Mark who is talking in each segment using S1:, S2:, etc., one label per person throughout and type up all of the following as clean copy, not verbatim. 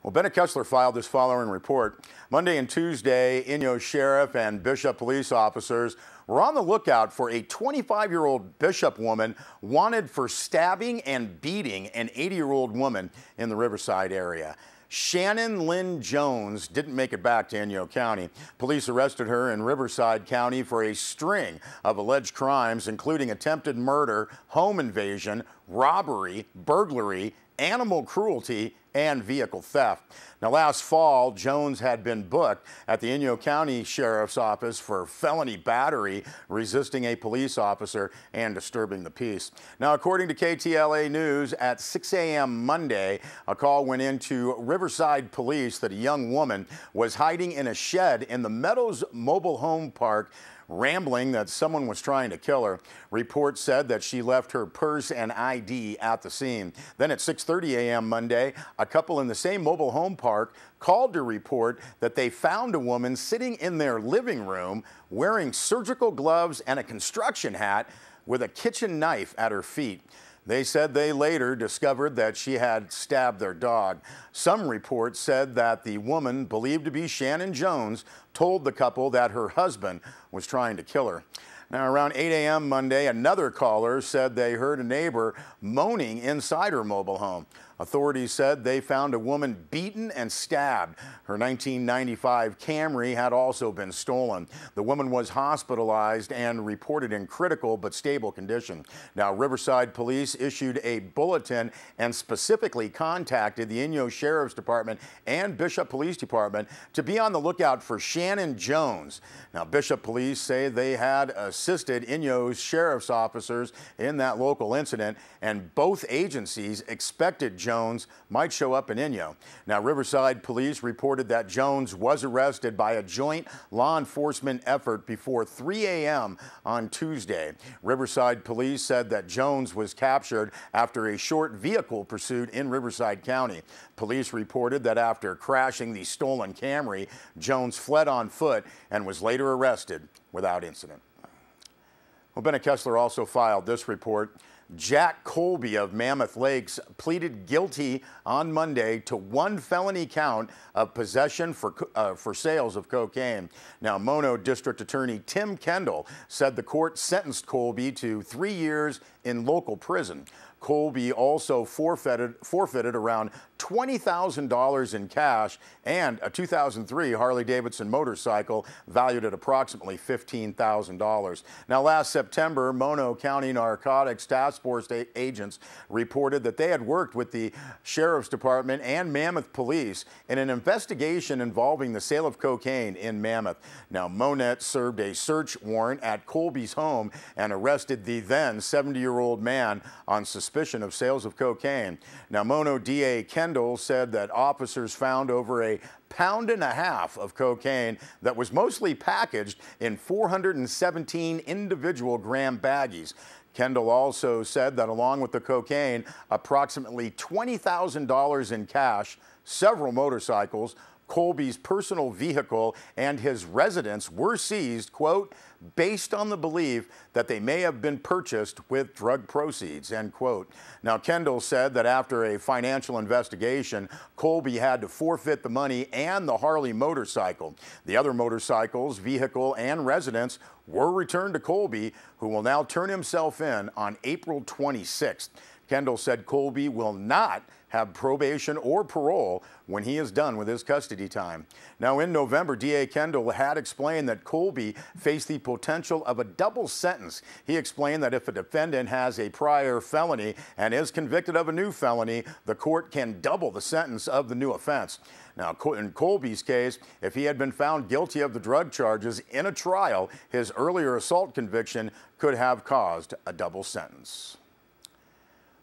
S1: Well, Bennett Kessler filed this following report. Monday and Tuesday, Inyo Sheriff and Bishop police officers were on the lookout for a 25-year-old Bishop woman wanted for stabbing and beating an 80-year-old woman in the Riverside area. Shannon Lynn Jones didn't make it back to Inyo County. Police arrested her in Riverside County for a string of alleged crimes, including attempted murder, home invasion, robbery, burglary, animal cruelty, and vehicle theft. Now, last fall, Jones had been booked at the Inyo County Sheriff's Office for felony battery, resisting a police officer, and disturbing the peace. Now, according to KTLA News, at 6 a.m. Monday, a call went into Riverside Police that a young woman was hiding in a shed in the Meadows Mobile Home Park, rambling that someone was trying to kill her. Reports said that she left her purse and ID at the scene. Then at 6:30 a.m. Monday, a couple in the same mobile home park called to report that they found a woman sitting in their living room wearing surgical gloves and a construction hat with a kitchen knife at her feet. They said they later discovered that she had stabbed their dog. Some reports said that the woman, believed to be Shannon Jones, told the couple that her husband was trying to kill her. Now, around 8 a.m. Monday, another caller said they heard a neighbor moaning inside her mobile home. Authorities said they found a woman beaten and stabbed. Her 1995 Camry had also been stolen. The woman was hospitalized and reported in critical but stable condition. Now, Riverside Police issued a bulletin and specifically contacted the Inyo Sheriff's Department and Bishop Police Department to be on the lookout for Shannon Jones. Now, Bishop Police say they had assisted Inyo's sheriff's officers in that local incident, and both agencies expected Jones might show up in Inyo. Now, Riverside Police reported that Jones was arrested by a joint law enforcement effort before 3 a.m. on Tuesday. Riverside Police said that Jones was captured after a short vehicle pursuit in Riverside County. Police reported that after crashing the stolen Camry, Jones fled on foot and was later arrested without incident. Well, Bennett Kessler also filed this report. Jack Colby of Mammoth Lakes pleaded guilty on Monday to one felony count of possession for sales of cocaine. Now, Mono District Attorney Tim Kendall said the court sentenced Colby to 3 years in local prison. Colby also forfeited around $20,000 in cash and a 2003 Harley-Davidson motorcycle valued at approximately $15,000. Now, last September, Mono County Narcotics Task Force agents reported that they had worked with the Sheriff's Department and Mammoth Police in an investigation involving the sale of cocaine in Mammoth. Now, Monet served a search warrant at Colby's home and arrested the then 70-year-old man on suspicion of sales of cocaine. Now, Mono DA Kendall said that officers found over a pound and a half of cocaine that was mostly packaged in 417 individual gram baggies. Kendall also said that along with the cocaine, approximately $20,000 in cash, several motorcycles, Colby's personal vehicle, and his residence were seized, quote, based on the belief that they may have been purchased with drug proceeds, end quote. Now, Kendall said that after a financial investigation, Colby had to forfeit the money and the Harley motorcycle. The other motorcycles, vehicle, and residence were returned to Colby, who will now turn himself in on April 26th. Kendall said Colby will not have probation or parole when he is done with his custody time. Now, in November, DA Kendall had explained that Colby faced the potential of a double sentence. He explained that if a defendant has a prior felony and is convicted of a new felony, the court can double the sentence of the new offense. Now, in Colby's case, if he had been found guilty of the drug charges in a trial, his earlier assault conviction could have caused a double sentence.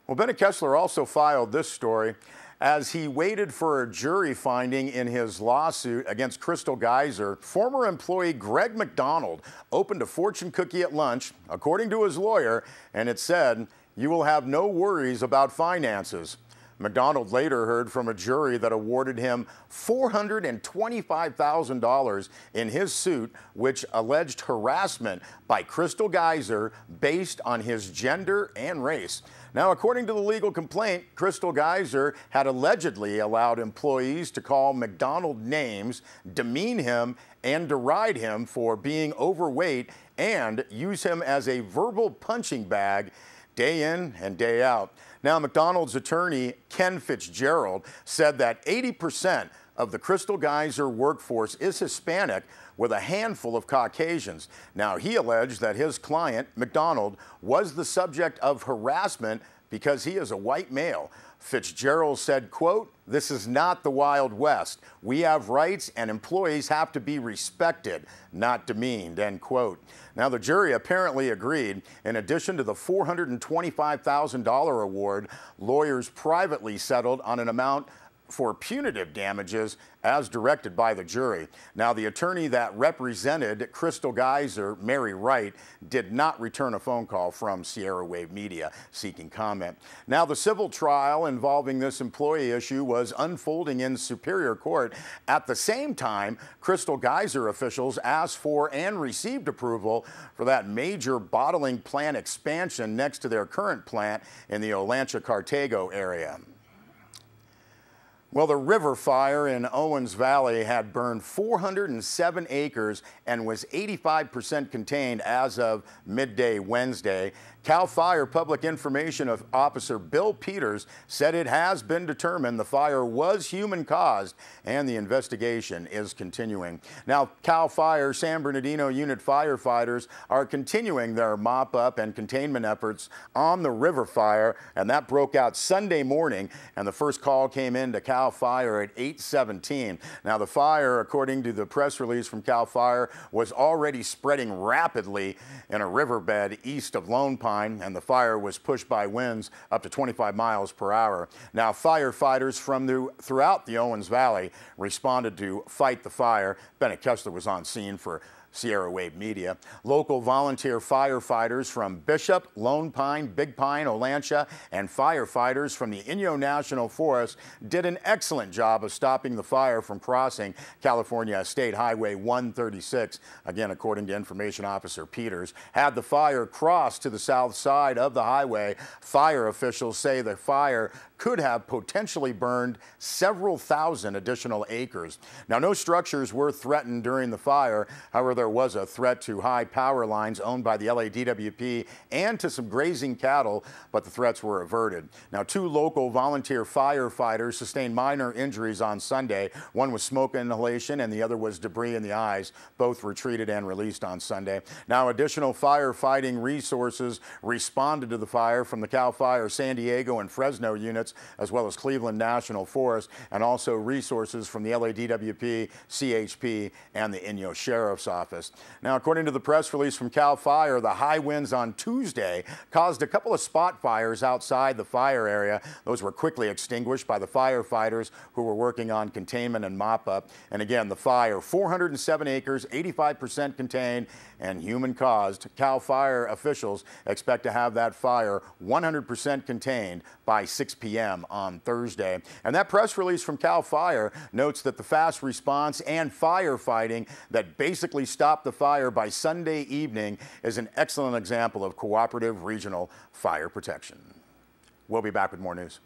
S1: Well, Bennett Kessler also filed this story. As he waited for a jury finding in his lawsuit against Crystal Geyser, former employee Greg McDonald opened a fortune cookie at lunch, according to his lawyer, and it said, "You will have no worries about finances." McDonald later heard from a jury that awarded him $425,000 in his suit, which alleged harassment by Crystal Geyser based on his gender and race. Now, according to the legal complaint, Crystal Geyser had allegedly allowed employees to call McDonald names, demean him, and deride him for being overweight and use him as a verbal punching bag day in and day out. Now, McDonald's attorney, Ken Fitzgerald, said that 80% of the Crystal Geyser workforce is Hispanic, with a handful of Caucasians. Now, he alleged that his client, McDonald, was the subject of harassment because he is a white male. Fitzgerald said, quote, "This is not the Wild West. We have rights and employees have to be respected, not demeaned," end quote. Now, the jury apparently agreed. In addition to the $425,000 award, lawyers privately settled on an amount for punitive damages as directed by the jury. Now, the attorney that represented Crystal Geyser, Mary Wright, did not return a phone call from Sierra Wave Media seeking comment. Now, the civil trial involving this employee issue was unfolding in Superior Court. At the same time, Crystal Geyser officials asked for and received approval for that major bottling plant expansion next to their current plant in the Olancha Cartago area. Well, the river fire in Owens Valley had burned 407 acres and was 85% contained as of midday Wednesday. CAL FIRE Public Information Officer Bill Peters said it has been determined the fire was human-caused and the investigation is continuing. Now, CAL FIRE San Bernardino Unit firefighters are continuing their mop-up and containment efforts on the river fire, and that broke out Sunday morning, and the first call came in to CAL FIRE at 8:17. Now, the fire, according to the press release from CAL FIRE, was already spreading rapidly in a riverbed east of Lone Pine, and the fire was pushed by winds up to 25 miles per hour. Now, firefighters from throughout the Owens Valley responded to fight the fire. Bennett Kessler was on scene for Sierra Wave Media. Local volunteer firefighters from Bishop, Lone Pine, Big Pine, Olancha, and firefighters from the Inyo National Forest did an excellent job of stopping the fire from crossing California State Highway 136. Again, according to Information Officer Peters, had the fire crossed to the south side of the highway, fire officials say the fire could have potentially burned several thousand additional acres. Now, no structures were threatened during the fire. However, there was a threat to high power lines owned by the LADWP and to some grazing cattle, but the threats were averted. Now, 2 local volunteer firefighters sustained minor injuries on Sunday. One was smoke inhalation and the other was debris in the eyes. Both were treated and released on Sunday. Now, additional firefighting resources responded to the fire from the CAL FIRE San Diego and Fresno units, as well as Cleveland National Forest, and also resources from the LADWP, CHP, and the Inyo Sheriff's Office. Now, according to the press release from CAL FIRE, the high winds on Tuesday caused a couple of spot fires outside the fire area. Those were quickly extinguished by the firefighters who were working on containment and mop-up. And again, the fire, 407 acres, 85% contained, and human-caused. CAL FIRE officials expect to have that fire 100% contained by 6 p.m. on Thursday. And that press release from CAL FIRE notes that the fast response and firefighting that basically stopped the fire by Sunday evening is an excellent example of cooperative regional fire protection. We'll be back with more news.